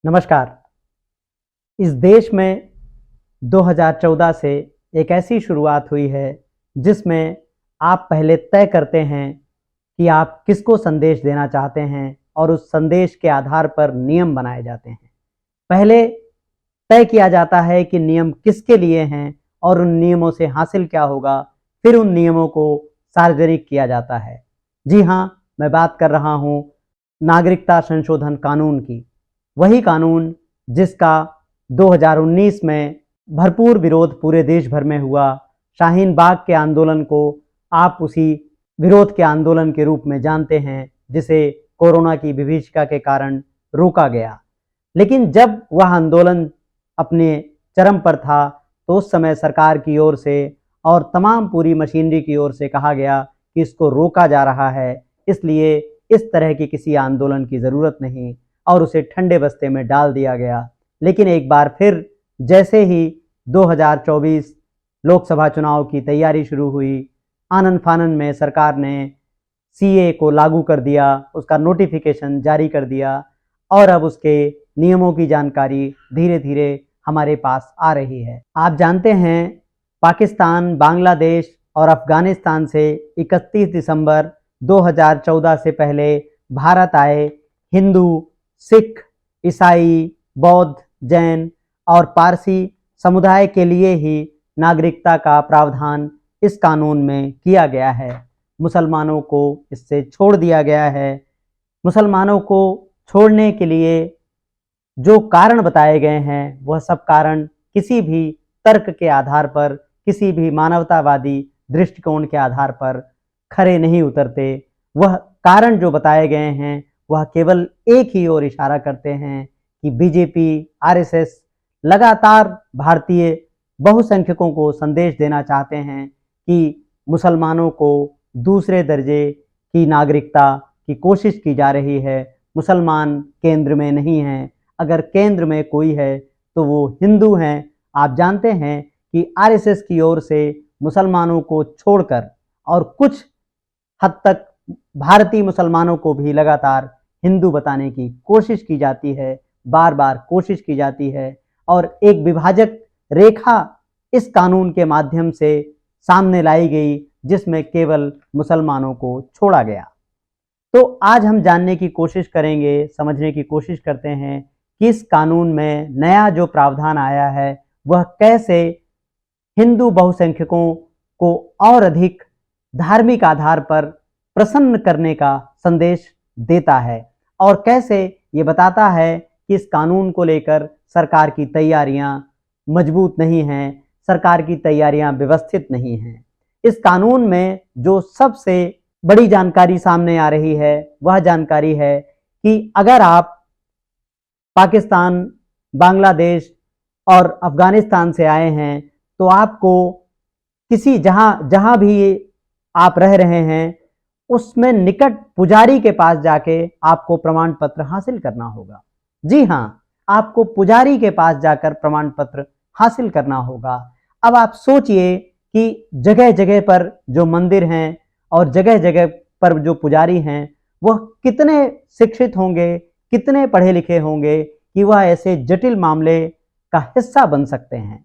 नमस्कार। इस देश में 2014 से एक ऐसी शुरुआत हुई है जिसमें आप पहले तय करते हैं कि आप किसको संदेश देना चाहते हैं और उस संदेश के आधार पर नियम बनाए जाते हैं। पहले तय किया जाता है कि नियम किसके लिए हैं और उन नियमों से हासिल क्या होगा, फिर उन नियमों को सार्वजनिक किया जाता है। जी हाँ, मैं बात कर रहा हूँ नागरिकता संशोधन कानून की। वही कानून जिसका 2019 में भरपूर विरोध पूरे देश भर में हुआ। शाहीन बाग के आंदोलन को आप उसी विरोध के आंदोलन के रूप में जानते हैं, जिसे कोरोना की विभीषिका के कारण रोका गया। लेकिन जब वह आंदोलन अपने चरम पर था तो उस समय सरकार की ओर से और तमाम पूरी मशीनरी की ओर से कहा गया कि इसको रोका जा रहा है, इसलिए इस तरह की किसी आंदोलन की ज़रूरत नहीं और उसे ठंडे बस्ते में डाल दिया गया। लेकिन एक बार फिर जैसे ही 2024 लोकसभा चुनाव की तैयारी शुरू हुई, आनन फानन में सरकार ने सीए को लागू कर दिया, उसका नोटिफिकेशन जारी कर दिया और अब उसके नियमों की जानकारी धीरे धीरे हमारे पास आ रही है। आप जानते हैं, पाकिस्तान, बांग्लादेश और अफगानिस्तान से 31 दिसंबर 2014 से पहले भारत आए हिंदू, सिख, ईसाई, बौद्ध, जैन और पारसी समुदाय के लिए ही नागरिकता का प्रावधान इस कानून में किया गया है। मुसलमानों को इससे छोड़ दिया गया है। मुसलमानों को छोड़ने के लिए जो कारण बताए गए हैं वह सब कारण किसी भी तर्क के आधार पर, किसी भी मानवतावादी दृष्टिकोण के आधार पर खरे नहीं उतरते। वह कारण जो बताए गए हैं वह केवल एक ही ओर इशारा करते हैं कि बीजेपी, आरएसएस लगातार भारतीय बहुसंख्यकों को संदेश देना चाहते हैं कि मुसलमानों को दूसरे दर्जे की नागरिकता की कोशिश की जा रही है। मुसलमान केंद्र में नहीं हैं, अगर केंद्र में कोई है तो वो हिंदू हैं। आप जानते हैं कि आरएसएस की ओर से मुसलमानों को छोड़कर और कुछ हद तक भारतीय मुसलमानों को भी लगातार हिंदू बताने की कोशिश की जाती है, बार बार कोशिश की जाती है और एक विभाजक रेखा इस कानून के माध्यम से सामने लाई गई जिसमें केवल मुसलमानों को छोड़ा गया। तो आज हम जानने की कोशिश करेंगे, समझने की कोशिश करते हैं कि इस कानून में नया जो प्रावधान आया है वह कैसे हिंदू बहुसंख्यकों को और अधिक धार्मिक आधार पर प्रसन्न करने का संदेश देता है और कैसे ये बताता है कि इस कानून को लेकर सरकार की तैयारियां मजबूत नहीं हैं, सरकार की तैयारियां व्यवस्थित नहीं हैं। इस कानून में जो सबसे बड़ी जानकारी सामने आ रही है वह जानकारी है कि अगर आप पाकिस्तान, बांग्लादेश और अफगानिस्तान से आए हैं तो आपको किसी जहां भी आप रह रहे हैं उसमें निकट पुजारी के पास जाके आपको प्रमाण पत्र हासिल करना होगा। जी हाँ, आपको पुजारी के पास जाकर प्रमाण पत्र हासिल करना होगा। अब आप सोचिए कि जगह जगह पर जो मंदिर हैं और जगह जगह पर जो पुजारी हैं वह कितने शिक्षित होंगे, कितने पढ़े लिखे होंगे कि वह ऐसे जटिल मामले का हिस्सा बन सकते हैं।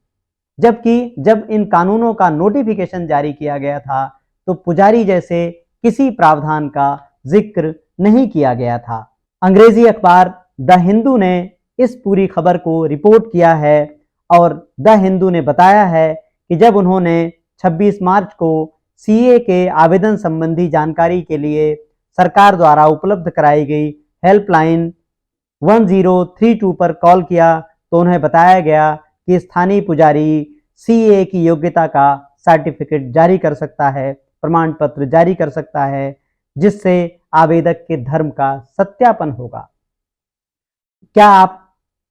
जबकि जब इन कानूनों का नोटिफिकेशन जारी किया गया था तो पुजारी जैसे किसी प्रावधान का जिक्र नहीं किया गया था। अंग्रेजी अखबार द हिंदू ने इस पूरी खबर को रिपोर्ट किया है और द हिंदू ने बताया है कि जब उन्होंने 26 मार्च को सीए के आवेदन संबंधी जानकारी के लिए सरकार द्वारा उपलब्ध कराई गई हेल्पलाइन 1032 पर कॉल किया तो उन्हें बताया गया कि स्थानीय पुजारी सीए की योग्यता का सर्टिफिकेट जारी कर सकता है, प्रमाण पत्र जारी कर सकता है, जिससे आवेदक के धर्म का सत्यापन होगा। क्या आप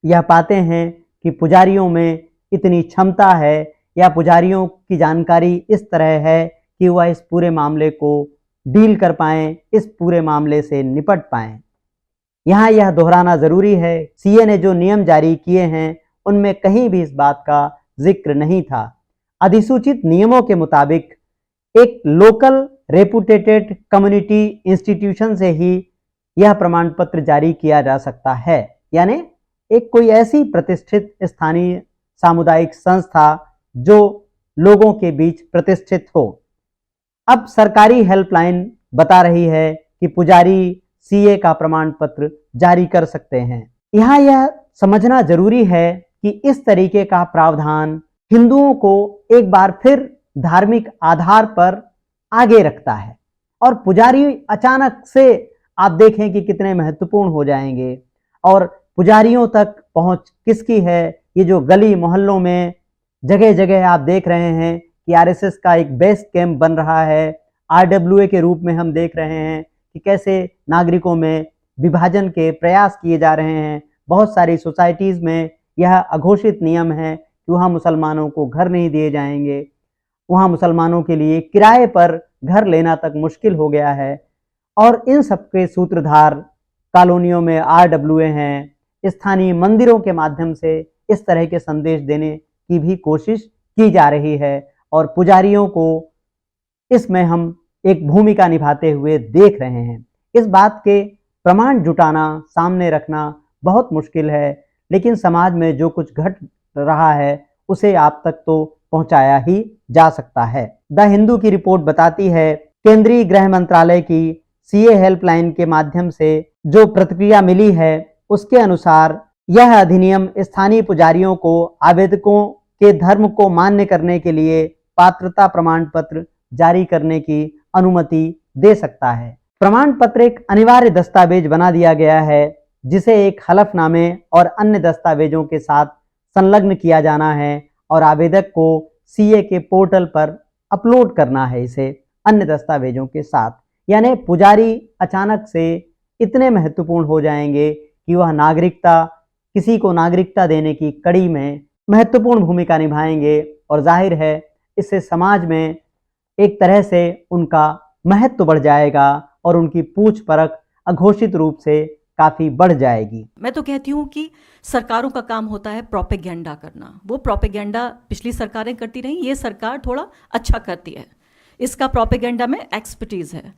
यह पाते हैं कि पुजारियों में इतनी क्षमता है या पुजारियों की जानकारी इस तरह है कि वह इस पूरे मामले को डील कर पाएं, इस पूरे मामले से निपट पाएं? यहाँ यह दोहराना जरूरी है, सीए ने जो नियम जारी किए हैं उनमें कहीं भी इस बात का जिक्र नहीं था। अधिसूचित नियमों के मुताबिक एक लोकल रेपुटेटेड कम्युनिटी इंस्टीट्यूशन से ही यह प्रमाण पत्र जारी किया जा सकता है, यानी एक कोई ऐसी प्रतिष्ठित स्थानीय सामुदायिक संस्था जो लोगों के बीच प्रतिष्ठित हो। अब सरकारी हेल्पलाइन बता रही है कि पुजारी सीए का प्रमाण पत्र जारी कर सकते हैं। यहाँ यह समझना जरूरी है कि इस तरीके का प्रावधान हिंदुओं को एक बार फिर धार्मिक आधार पर आगे रखता है और पुजारी अचानक से आप देखें कि कितने महत्वपूर्ण हो जाएंगे और पुजारियों तक पहुंच किसकी है। ये जो गली मोहल्लों में जगह जगह आप देख रहे हैं कि आरएसएस का एक बेस कैंप बन रहा है, आरडब्ल्यूए के रूप में हम देख रहे हैं कि कैसे नागरिकों में विभाजन के प्रयास किए जा रहे हैं। बहुत सारी सोसाइटीज में यह अघोषित नियम है कि वहाँ मुसलमानों को घर नहीं दिए जाएंगे, वहाँ मुसलमानों के लिए किराए पर घर लेना तक मुश्किल हो गया है। और इन सबके सूत्रधार कॉलोनियों में आरडब्ल्यूए हैं। स्थानीय मंदिरों के माध्यम से इस तरह के संदेश देने की भी कोशिश की जा रही है और पुजारियों को इसमें हम एक भूमिका निभाते हुए देख रहे हैं। इस बात के प्रमाण जुटाना, सामने रखना बहुत मुश्किल है, लेकिन समाज में जो कुछ घट रहा है उसे आप तक तो पहुंचाया ही जा सकता है। द हिंदू की रिपोर्ट बताती है, केंद्रीय गृह मंत्रालय की सीए हेल्पलाइन के माध्यम से जो प्रतिक्रिया मिली है उसके अनुसार यह अधिनियम स्थानीय पुजारियों को आवेदकों के धर्म को मान्य करने के लिए पात्रता प्रमाण पत्र जारी करने की अनुमति दे सकता है। प्रमाण पत्र एक अनिवार्य दस्तावेज बना दिया गया है जिसे एक हलफनामे और अन्य दस्तावेजों के साथ संलग्न किया जाना है और आवेदक को सीए के पोर्टल पर अपलोड करना है इसे अन्य दस्तावेजों के साथ। यानी पुजारी अचानक से इतने महत्वपूर्ण हो जाएंगे कि वह किसी को नागरिकता देने की कड़ी में महत्वपूर्ण भूमिका निभाएंगे और जाहिर है इससे समाज में एक तरह से उनका महत्व बढ़ जाएगा और उनकी पूछ परख अघोषित रूप से काफी बढ़ जाएगी। मैं तो कहती हूँ कि सरकारों का काम होता है प्रोपेगेंडा करना। वो प्रोपेगेंडा पिछली सरकारें करती रही, ये सरकार थोड़ा अच्छा करती है, इसका प्रोपेगेंडा में एक्सपर्टीज है।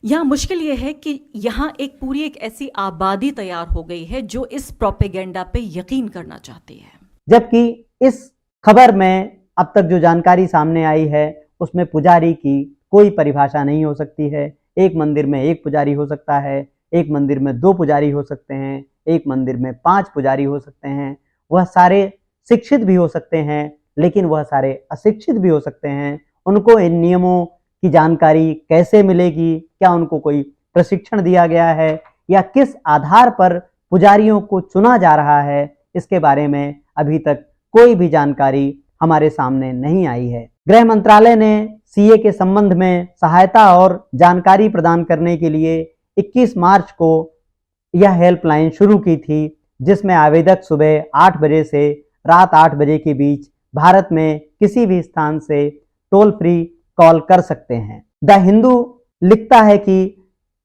यहाँ मुश्किल ये है कि यहाँ एक ऐसी आबादी तैयार हो गई है जो इस प्रोपेगेंडा पे यकीन करना चाहती है। जबकि इस खबर में अब तक जो जानकारी सामने आई है उसमें पुजारी की कोई परिभाषा नहीं हो सकती है। एक मंदिर में एक पुजारी हो सकता है, एक मंदिर में 2 पुजारी हो सकते हैं, एक मंदिर में 5 पुजारी हो सकते हैं। वह सारे शिक्षित भी हो सकते हैं, लेकिन वह सारे अशिक्षित भी हो सकते हैं। उनको इन नियमों की जानकारी कैसे मिलेगी? क्या उनको कोई प्रशिक्षण दिया गया है या किस आधार पर पुजारियों को चुना जा रहा है? इसके बारे में अभी तक कोई भी जानकारी हमारे सामने नहीं आई है। गृह मंत्रालय ने सीए के संबंध में सहायता और जानकारी प्रदान करने के लिए 21 मार्च को यह हेल्पलाइन शुरू की थी, जिसमें आवेदक सुबह 8 बजे से रात 8 बजे के बीच भारत में किसी भी स्थान से टोल फ्री कॉल कर सकते हैं। द हिंदू लिखता है कि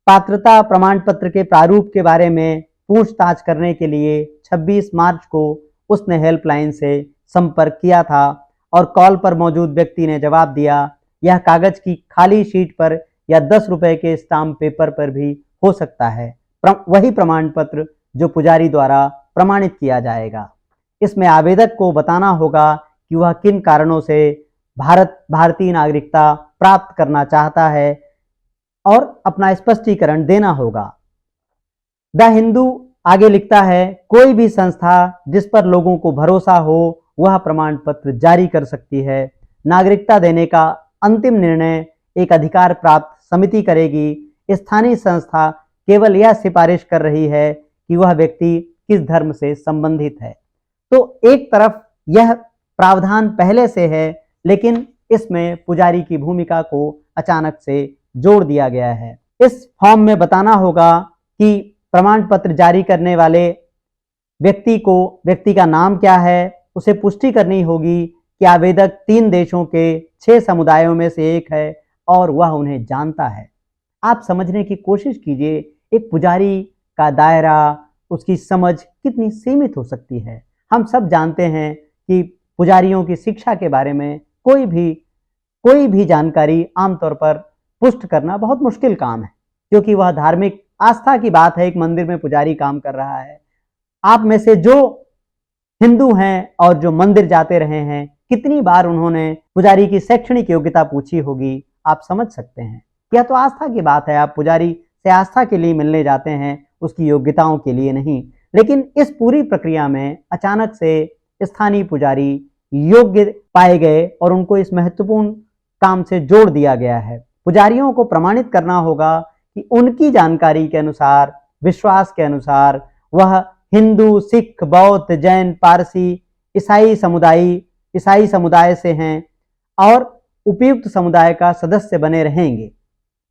पात्रता प्रमाण पत्र के प्रारूप के बारे में पूछताछ करने के लिए 26 मार्च को उसने हेल्पलाइन से संपर्क किया था और कॉल पर मौजूद व्यक्ति ने जवाब दिया। यह कागज की खाली शीट पर या 10 रुपए के स्टाम्प पेपर पर भी हो सकता है। वही प्रमाण पत्र जो पुजारी द्वारा प्रमाणित किया जाएगा। इसमें आवेदक को बताना होगा कि वह किन कारणों से भारतीय नागरिकता प्राप्त करना चाहता है और अपना स्पष्टीकरण देना होगा। द हिंदू आगे लिखता है, कोई भी संस्था जिस पर लोगों को भरोसा हो वह प्रमाण पत्र जारी कर सकती है। नागरिकता देने का अंतिम निर्णय एक अधिकार प्राप्त समिति करेगी। स्थानीय संस्था केवल यह सिफारिश कर रही है कि वह व्यक्ति किस धर्म से संबंधित है। तो एक तरफ यह प्रावधान पहले से है, लेकिन इसमें पुजारी की भूमिका को अचानक से जोड़ दिया गया है। इस फॉर्म में बताना होगा कि प्रमाण पत्र जारी करने वाले व्यक्ति का नाम क्या है। उसे पुष्टि करनी होगी कि आवेदक 3 देशों के 6 समुदायों में से एक है और वह उन्हें जानता है। आप समझने की कोशिश कीजिए, एक पुजारी का दायरा, उसकी समझ कितनी सीमित हो सकती है। हम सब जानते हैं कि पुजारियों की शिक्षा के बारे में कोई भी जानकारी आमतौर पर पुष्ट करना बहुत मुश्किल काम है, क्योंकि वह धार्मिक आस्था की बात है। एक मंदिर में पुजारी काम कर रहा है, आप में से जो हिंदू हैं और जो मंदिर जाते रहे हैं, कितनी बार उन्होंने पुजारी की शैक्षणिक योग्यता पूछी होगी, आप समझ सकते हैं। यह तो आस्था की बात है, आप पुजारी से आस्था के लिए मिलने जाते हैं, उसकी योग्यताओं के लिए नहीं। लेकिन इस पूरी प्रक्रिया में अचानक से स्थानीय पुजारी योग्य पाए गए और उनको इस महत्वपूर्ण काम से जोड़ दिया गया है। पुजारियों को प्रमाणित करना होगा कि उनकी जानकारी के अनुसार, विश्वास के अनुसार वह हिंदू, सिख, बौद्ध, जैन, पारसी, ईसाई समुदाय से हैं और उपयुक्त समुदाय का सदस्य बने रहेंगे।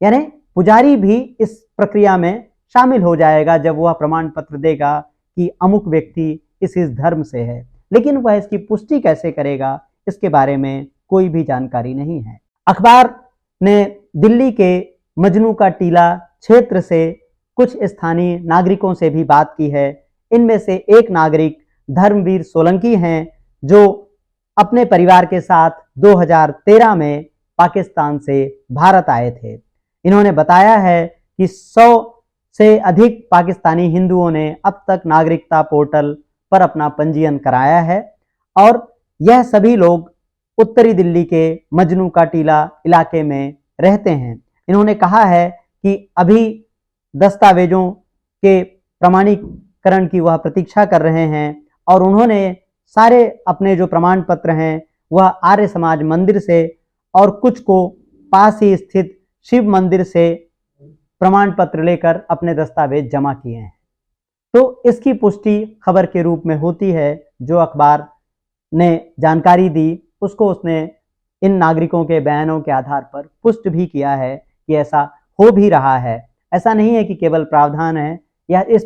यानी पुजारी भी इस प्रक्रिया में शामिल हो जाएगा जब वह प्रमाण पत्र देगा कि अमुक व्यक्ति इस धर्म से है। लेकिन वह इसकी पुष्टि कैसे करेगा, इसके बारे में कोई भी जानकारी नहीं है। अखबार ने दिल्ली के मजनू का टीला क्षेत्र से कुछ स्थानीय नागरिकों से भी बात की है। इनमें से एक नागरिक धर्मवीर सोलंकी हैं, जो अपने परिवार के साथ 2013 में पाकिस्तान से भारत आए थे। इन्होंने बताया है कि 100 से अधिक पाकिस्तानी हिंदुओं ने अब तक नागरिकता पोर्टल पर अपना पंजीयन कराया है और यह सभी लोग उत्तरी दिल्ली के मजनू का टीला इलाके में रहते हैं। इन्होंने कहा है कि अभी दस्तावेजों के प्रमाणीकरण की वह प्रतीक्षा कर रहे हैं और उन्होंने सारे अपने जो प्रमाण पत्र हैं वह आर्य समाज मंदिर से और कुछ को पास ही स्थित शिव मंदिर से प्रमाण पत्र लेकर अपने दस्तावेज जमा किए हैं। तो इसकी पुष्टि खबर के रूप में होती है। जो अखबार ने जानकारी दी उसको उसने इन नागरिकों के बयानों के आधार पर पुष्ट भी किया है कि ऐसा हो भी रहा है। ऐसा नहीं है कि केवल प्रावधान है, यह इस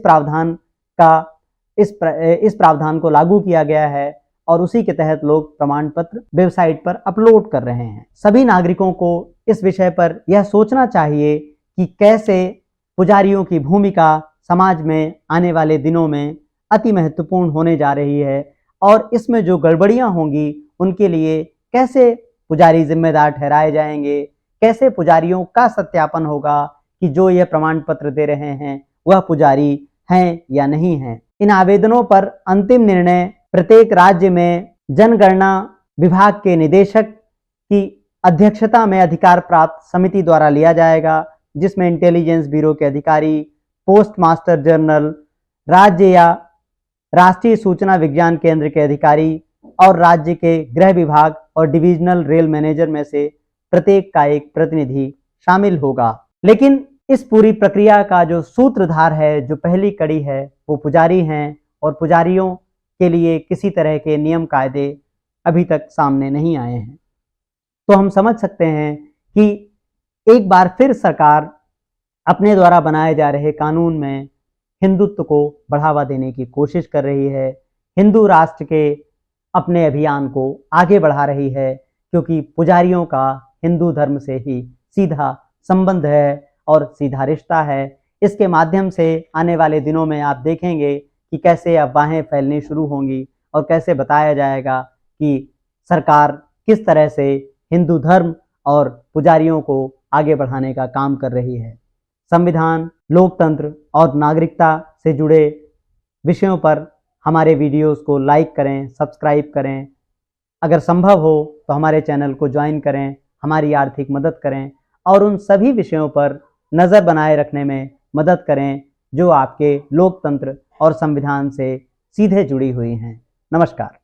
प्रावधान को लागू किया गया है और उसी के तहत लोग प्रमाण पत्र वेबसाइट पर अपलोड कर रहे हैं। सभी नागरिकों को इस विषय पर यह सोचना चाहिए कि कैसे पुजारियों की भूमिका समाज में आने वाले दिनों में अति महत्वपूर्ण होने जा रही है और इसमें जो गड़बड़ियां होंगी उनके लिए कैसे पुजारी जिम्मेदार ठहराए जाएंगे, कैसे पुजारियों का सत्यापन होगा कि जो यह प्रमाण पत्र दे रहे हैं वह पुजारी हैं या नहीं हैं। इन आवेदनों पर अंतिम निर्णय प्रत्येक राज्य में जनगणना विभाग के निदेशक की अध्यक्षता में अधिकार प्राप्त समिति द्वारा लिया जाएगा, जिसमें इंटेलिजेंस ब्यूरो के अधिकारी, पोस्ट मास्टर जनरल, राज्य या राष्ट्रीय सूचना विज्ञान केंद्र के अधिकारी और राज्य के गृह विभाग और डिविजनल रेल मैनेजर में से प्रत्येक का एक प्रतिनिधि शामिल होगा। लेकिन इस पूरी प्रक्रिया का जो सूत्रधार है, जो पहली कड़ी है, वो पुजारी हैं और पुजारियों के लिए किसी तरह के नियम कायदे अभी तक सामने नहीं आए हैं। तो हम समझ सकते हैं कि एक बार फिर सरकार अपने द्वारा बनाए जा रहे कानून में हिंदुत्व को बढ़ावा देने की कोशिश कर रही है, हिंदू राष्ट्र के अपने अभियान को आगे बढ़ा रही है, क्योंकि पुजारियों का हिंदू धर्म से ही सीधा संबंध है और सीधा रिश्ता है। इसके माध्यम से आने वाले दिनों में आप देखेंगे कि कैसे अफवाहें फैलनी शुरू होंगी और कैसे बताया जाएगा कि सरकार किस तरह से हिंदू धर्म और पुजारियों को आगे बढ़ाने का काम कर रही है। संविधान, लोकतंत्र और नागरिकता से जुड़े विषयों पर हमारे वीडियोस को लाइक करें, सब्सक्राइब करें। अगर संभव हो तो हमारे चैनल को ज्वाइन करें, हमारी आर्थिक मदद करें और उन सभी विषयों पर नज़र बनाए रखने में मदद करें जो आपके लोकतंत्र और संविधान से सीधे जुड़ी हुई हैं। नमस्कार।